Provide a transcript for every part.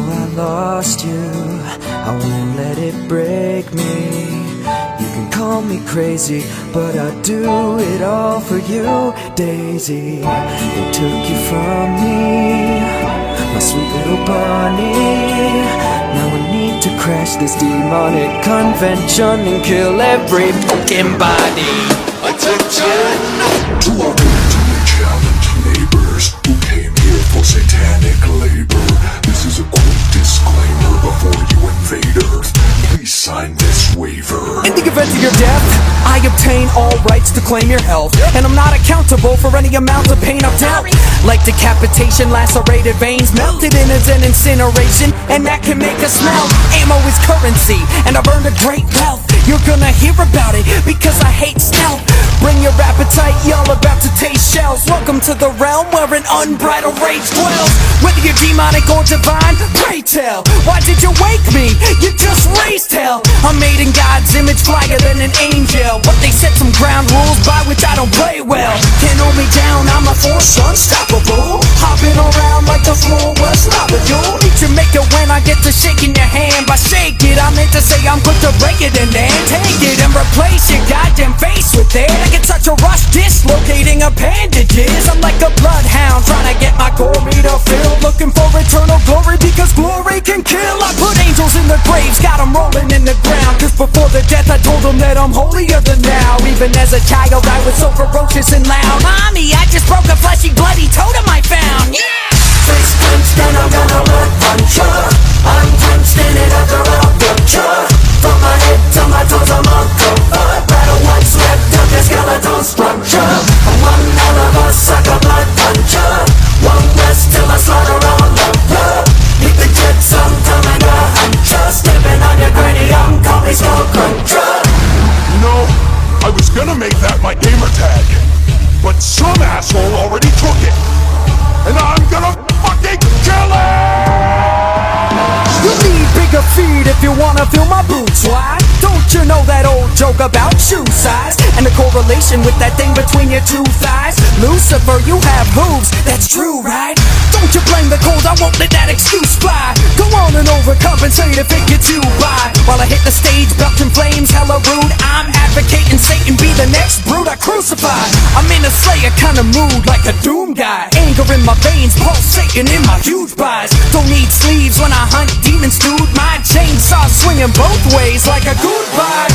though I lost you, I won't let it break me. You can call me crazy, but I'd do it all for you, Daisy. They took you from me, my sweet little bunny. Now I need to crash this demonic convention and kill every fucking body. Attention! To our mentally challenged neighbors who came here for satanic labor, this is a quick disclaimer before you invade Earth. Please sign this waiver. In the event of your death, I obtain all rights to claim your health, and I'm not accountable for any amount of pain I've dealt. Like decapitation, lacerated veins, melted innards and incineration, and that can make us smell. Ammo is currency, and I've earned a great wealth. You're gonna hear about it, because I hate stealth. Bring your appetite, y'all about to taste shells. Welcome to the realm where an unbridled rage dwells. Whether you're demonic or divine, pray tell, why did you wake me? You just raised hell. I'm made in God's image, flyer than an angel, but they set some ground rules by which I don't play well. Can't hold me down, I'm a force unstoppable, hopping around like the floor was lava. You'll need to make it when I get to shaking your hand. By shake it, I meant to say I'm quick to break it and then take it and replace your goddamn face with it. Like it's such a rush, dislocating appendages. I'm like a bloodhound trying to get my glory to fill, looking for eternal glory because glory can kill. I put angels in the graves, got them rolling in the ground, cause before the death I told them that I'm holier than now. Even as a child I was so ferocious and loud. Mommy, I just broke a fleshy bloody totem I found. Yeah! Face clenched and I'm gonna run punch ya. I'm clenched in it after I'll rupture. From my head to my toes I'm uncovered. Battle once left of your skeletal structure. I'm one hell of a sucker blood puncher. One rest till I slaughter all of ya. Hit the jet sometime and a huncher. Stepping on your cranium, call me Skull Cruncher. You know, I was gonna make that my gamer tag, but some asshole already took it, and I'm gonna fucking kill it! You need bigger feet if you wanna feel my boots. Why? Don't you know that old joke about shoe size and the correlation with that thing between your two thighs? Lucifer, you have hooves, that's true, right? Don't you blame the cold, I won't let that excuse fly. Go on and overcompensate if it gets you by. While I hit the stage, belching flames, hella rude, I'm advocating Satan be the next brute I crucify. I'm in a Slayer kind of mood, like a doom guy. Anger in my veins, pulsating in my huge buys. Don't need sleeves when I hunt demons, dude. My chainsaw swinging both ways like a goodbye.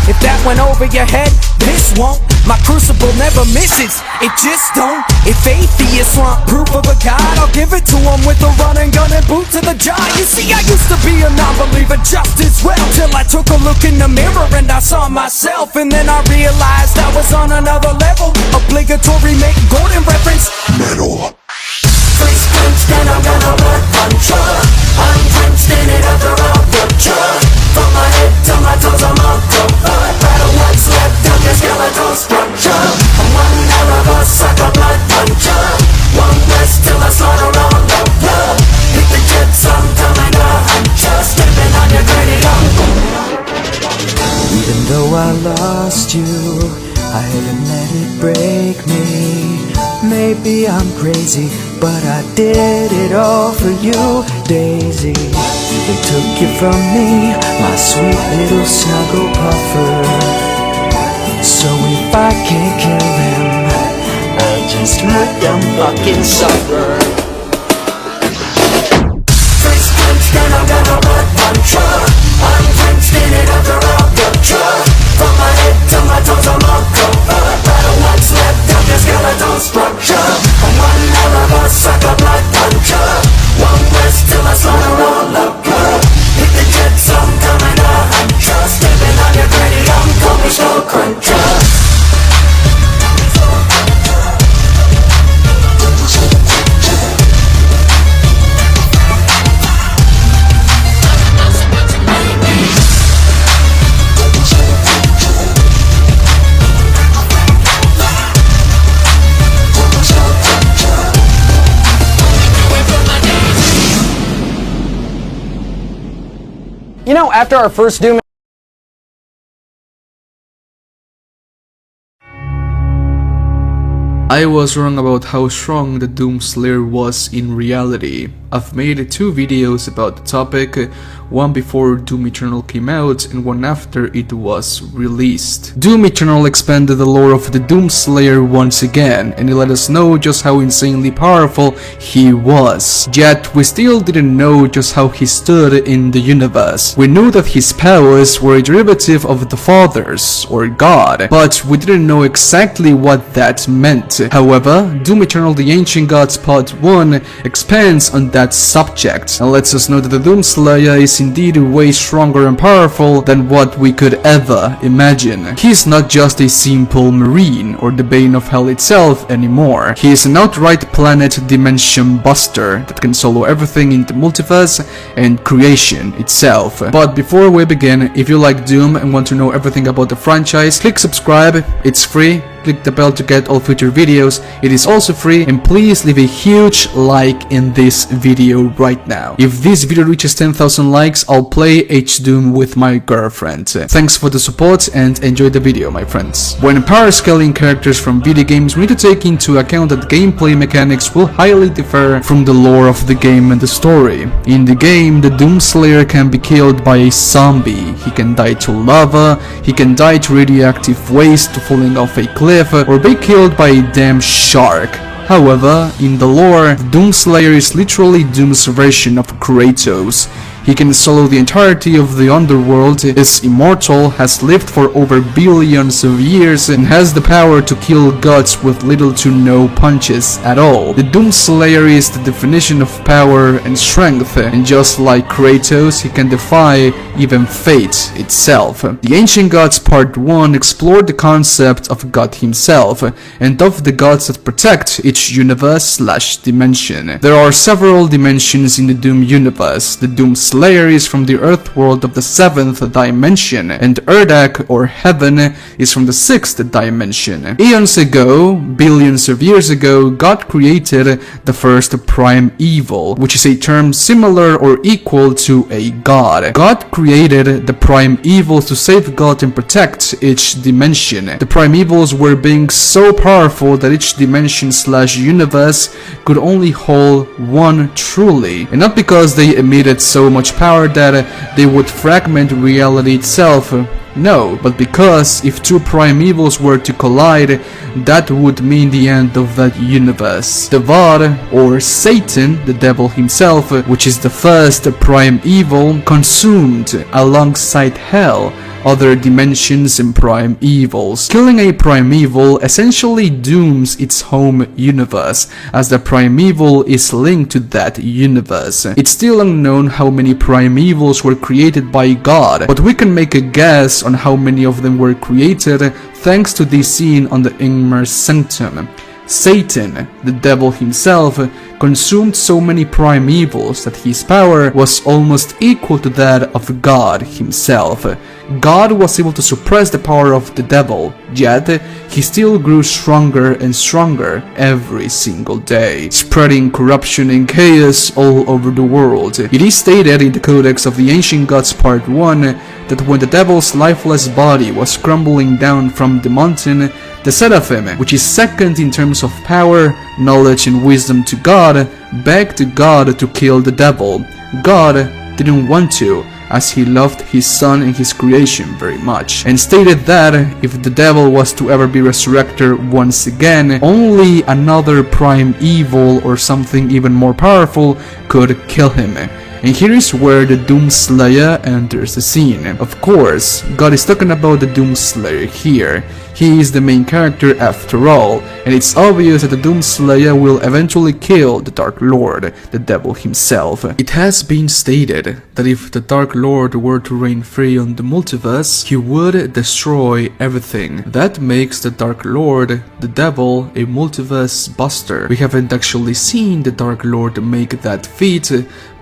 If that went over your head, this won't. My crucible never misses, it just don't. If atheists want proof of a god, I'll give it to them with a run and gun and boot to the jaw. You see, I used to be a non-believer just as well, till I took a look in the mirror and I saw myself. And then I realized I was on another level. Obligatory make golden reference Metal. Face clenched and I'm gonna blood punch ya. I'm clenched in it after I'll rupture. From my head to my toes I'm uncovered. Battle once left of your skeletal structure. I'm one hell of a sucker blood puncher. One rest till I slaughter all of ya. Hit the jet sometime and a huncher. Stepping on your cranium. Even though I lost you, I haven't let it break me. Maybe I'm crazy, but I did it all for you, Daisy. They took you from me, my sweet little snuggle puffer. So if I can't kill them, I'll just let them fucking suffer. Face clenched and I'm gonna blood punch ya. I'm clenched in it after I'll rupture. From my head to my toes I'm uncovered. Battle once left of your skeletal structure. I'm one hell of a sucker blood puncher. One rest till I slaughter all of ya. Hit the jet sometime and a huncher. Stepping on your cranium, call me Skull Cruncher. You know, after our first Doom I was wrong about how strong the Doomslayer was in reality. I've made 2 videos about the topic, one before Doom Eternal came out and one after it was released. Doom Eternal expanded the lore of the Doomslayer once again, and it let us know just how insanely powerful he was. Yet we still didn't know just how he stood in the universe. We knew that his powers were a derivative of the Father's, or God, but we didn't know exactly what that meant. However, Doom Eternal The Ancient Gods Part 1 expands on that subject and lets us know that the Doomslayer is indeed way stronger and powerful than what we could ever imagine. He is not just a simple marine or the Bane of Hell itself anymore. He is an outright planet dimension buster that can solo everything in the multiverse and creation itself. But before we begin, if you like Doom and want to know everything about the franchise, click subscribe, it's free. Click the bell to get all future videos, it is also free, and please leave a huge like in this video right now. If this video reaches 10,000 likes, I'll play H-Doom with my girlfriend. Thanks for the support and enjoy the video, my friends. When power scaling characters from video games, we need to take into account that gameplay mechanics will highly differ from the lore of the game and the story. In the game, the Doomslayer can be killed by a zombie, he can die to lava, he can die to radioactive waste, to falling off a cliff, or be killed by a damn shark. However, in the lore, the Doomslayer is literally Doom's version of Kratos. He can solo the entirety of the underworld, is immortal, has lived for over billions of years, and has the power to kill gods with little to no punches at all. The Doomslayer is the definition of power and strength, and just like Kratos, he can defy even fate itself. The Ancient Gods Part 1 explored the concept of God himself, and of the gods that protect each universe/dimension. There are several dimensions in the Doom universe. The Doomslayer is from the Earth world of the 7th dimension, and Urdak, or Heaven, is from the 6th dimension. Eons ago, billions of years ago, God created the first prime evil, which is a term similar or equal to a god. God created the prime evils to safeguard and protect each dimension. The prime evils were being so powerful that each dimension/universe could only hold one truly, and not because they emitted so much power that they would fragment reality itself. No, but because if 2 prime evils were to collide, that would mean the end of that universe. The Vad, or Satan, the devil himself, which is the first prime evil, consumed alongside hell other dimensions and prime evils. Killing a prime evil essentially dooms its home universe, as the prime evil is linked to that universe. It's still unknown how many prime evils were created by God, but we can make a guess on how many of them were created thanks to this scene on the Ingmar Sanctum. Satan, the devil himself, consumed so many prime evils that his power was almost equal to that of God himself. God was able to suppress the power of the devil, yet he still grew stronger and stronger every single day, spreading corruption and chaos all over the world. It is stated in the Codex of the Ancient Gods Part 1 that when the devil's lifeless body was crumbling down from the mountain, the Seraphim, which is second in terms of power, knowledge and wisdom to God, begged God to kill the devil. God didn't want to, as he loved his son and his creation very much, and stated that if the devil was to ever be resurrected once again, only another prime evil or something even more powerful could kill him. And here is where the Doomslayer enters the scene. Of course, God is talking about the Doomslayer here. He is the main character after all, and it's obvious that the Doomslayer will eventually kill the Dark Lord, the devil himself. It has been stated that if the Dark Lord were to reign free on the multiverse, he would destroy everything. That makes the Dark Lord, the devil, a multiverse buster. We haven't actually seen the Dark Lord make that feat,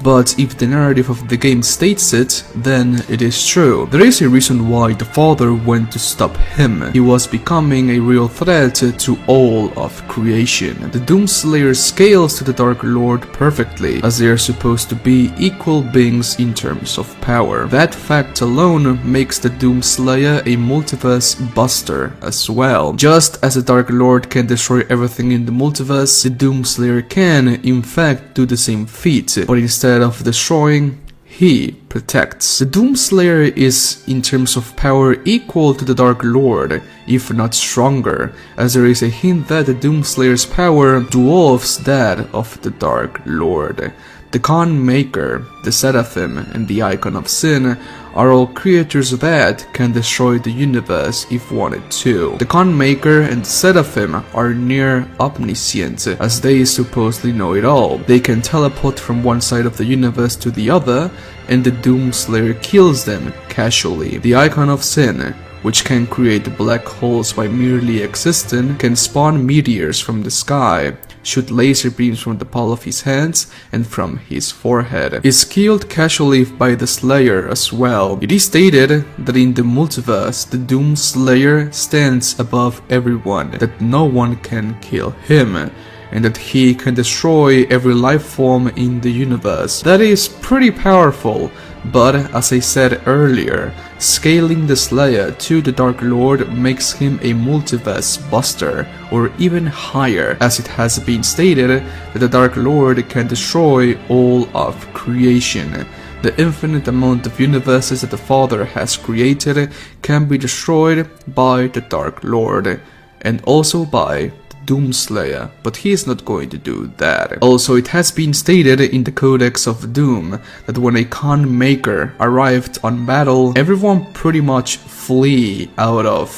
but if the narrative of the game states it, then it is true. There is a reason why the Father went to stop him. He was was becoming a real threat to all of creation. The Doomslayer scales to the Dark Lord perfectly, as they are supposed to be equal beings in terms of power. That fact alone makes the Doomslayer a multiverse buster as well. Just as the Dark Lord can destroy everything in the multiverse, the Doomslayer can, in fact, do the same feat, but instead of destroying, he protects. The Doomslayer is, in terms of power, equal to the Dark Lord, if not stronger, as there is a hint that the Doomslayer's power dwarfs that of the Dark Lord. The Khan Maker, the Seraphim, and the Icon of Sin are all creatures that can destroy the universe if wanted to. The Khan Maker and Seraphim are near omniscient, as they supposedly know it all. They can teleport from one side of the universe to the other, and the Doomslayer kills them casually. The Icon of Sin, which can create black holes by merely existing, can spawn meteors from the sky, shoot laser beams from the palm of his hands and from his forehead, is killed casually by the Slayer as well. It is stated that in the multiverse, the Doomslayer stands above everyone, that no one can kill him, and that he can destroy every life form in the universe. That is pretty powerful, but as I said earlier, scaling the Slayer to the Dark Lord makes him a multiverse buster, or even higher, as it has been stated that the Dark Lord can destroy all of creation. The infinite amount of universes that the Father has created can be destroyed by the Dark Lord, and also by Doomslayer, but he is not going to do that. Also, it has been stated in the Codex of Doom that when a Khan Maker arrived on battle, everyone pretty much flee out of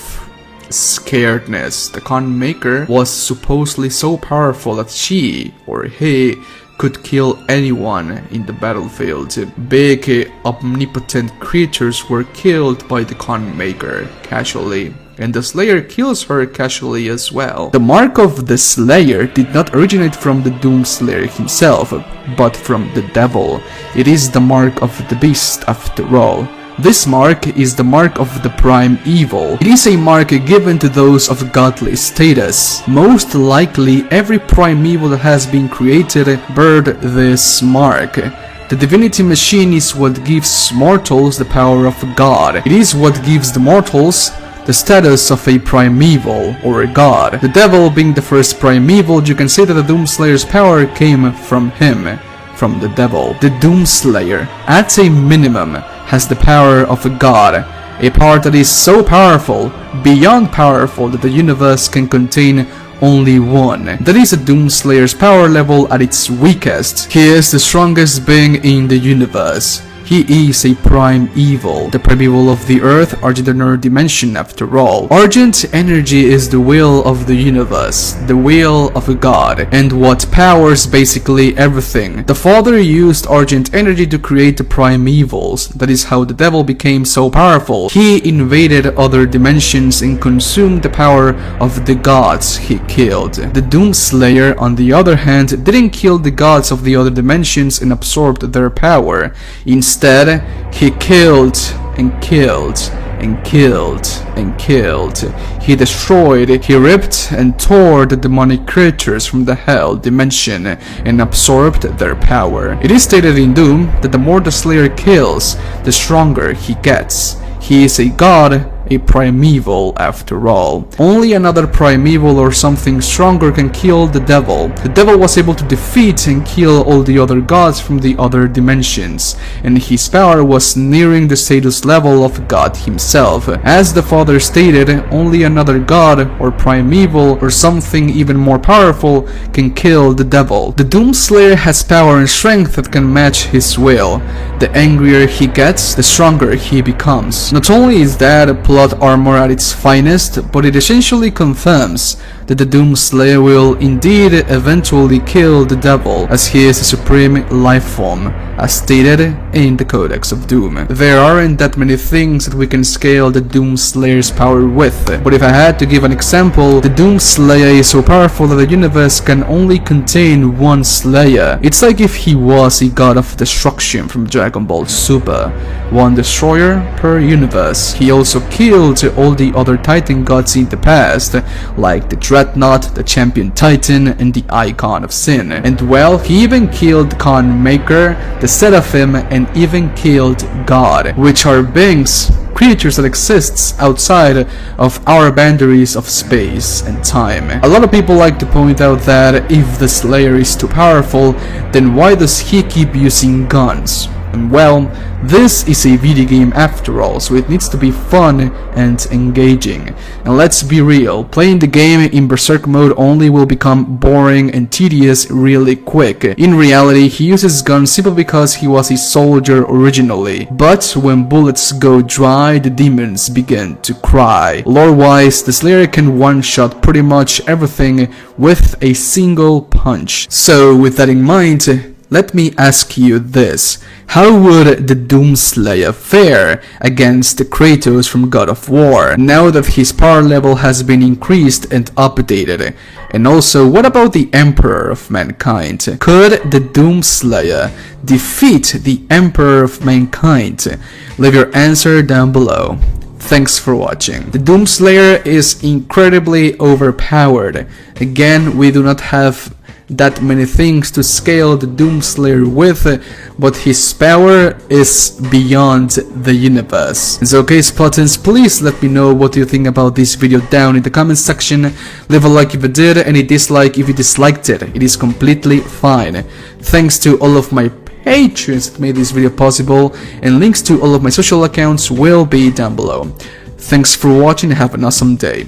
scaredness. The Khan Maker was supposedly so powerful that she or he could kill anyone in the battlefield. Big, omnipotent creatures were killed by the Khan Maker casually, and the Slayer kills her casually as well. The mark of the Slayer did not originate from the Doomslayer himself, but from the devil. It is the mark of the beast after all. This mark is the mark of the prime evil. It is a mark given to those of godly status. Most likely, every prime evil that has been created bear this mark. The divinity machine is what gives mortals the power of God. It is what gives the mortals the status of a primeval or a god. The devil being the first primeval, you can say that the Doomslayer's power came from him, from the devil. The Doomslayer, at a minimum, has the power of a god, a power that is so powerful, beyond powerful, that the universe can contain only one. That is a Doomslayer's power level at its weakest. He is the strongest being in the universe. He is a prime evil, the primeval of the earth, Argent Another dimension after all. Argent energy is the will of the universe, the will of a god, and what powers basically everything. The Father used Argent energy to create the primevals. That is how the devil became so powerful. He invaded other dimensions and consumed the power of the gods he killed. The Doomslayer, on the other hand, didn't kill the gods of the other dimensions and absorbed their power. Instead, he killed and killed and killed and killed. He destroyed, he ripped and tore the demonic creatures from the hell dimension and absorbed their power. It is stated in Doom that the more the Slayer kills, the stronger he gets. He is a god, a primeval after all. Only another primeval or something stronger can kill the devil. The devil was able to defeat and kill all the other gods from the other dimensions, and his power was nearing the status level of God himself. As the Father stated, only another god or primeval or something even more powerful can kill the devil. The Doomslayer has power and strength that can match his will. The angrier he gets, the stronger he becomes. Not only is that plot armor at its finest, but it essentially confirms that the Doomslayer will indeed eventually kill the devil, as he is the supreme life form, as stated in the Codex of Doom. There aren't that many things that we can scale the Doomslayer's power with, but if I had to give an example, the Doomslayer is so powerful that the universe can only contain one Slayer. It's like if he was a god of destruction from Dragon Ball Super, one destroyer per universe. He also killed all the other Titan gods in the past, like the Dreadnought, the Champion Titan, and the Icon of Sin. And well, he even killed Khan Maker, the Seraphim, and even killed God, which are beings, creatures that exists outside of our boundaries of space and time. A lot of people like to point out that if the Slayer is too powerful, then why does he keep using guns? And well, this is a video game after all, so it needs to be fun and engaging. And let's be real, playing the game in Berserk mode only will become boring and tedious really quick. In reality, he uses guns simply because he was a soldier originally. But when bullets go dry, the demons begin to cry. Lore-wise, the Slayer can one-shot pretty much everything with a single punch. So with that in mind, let me ask you this. How would the Doomslayer fare against Kratos from God of War, now that his power level has been increased and updated? And also, what about the Emperor of Mankind? Could the Doomslayer defeat the Emperor of Mankind? Leave your answer down below. Thanks for watching. The Doomslayer is incredibly overpowered. Again, we do not have that many things to scale the Doomslayer with, but his power is beyond the universe. So okay, Spartans, please let me know what you think about this video down in the comment section. Leave a like if you did, and a dislike if you disliked it. It is completely fine. Thanks to all of my patrons that made this video possible, and links to all of my social accounts will be down below. Thanks for watching and have an awesome day.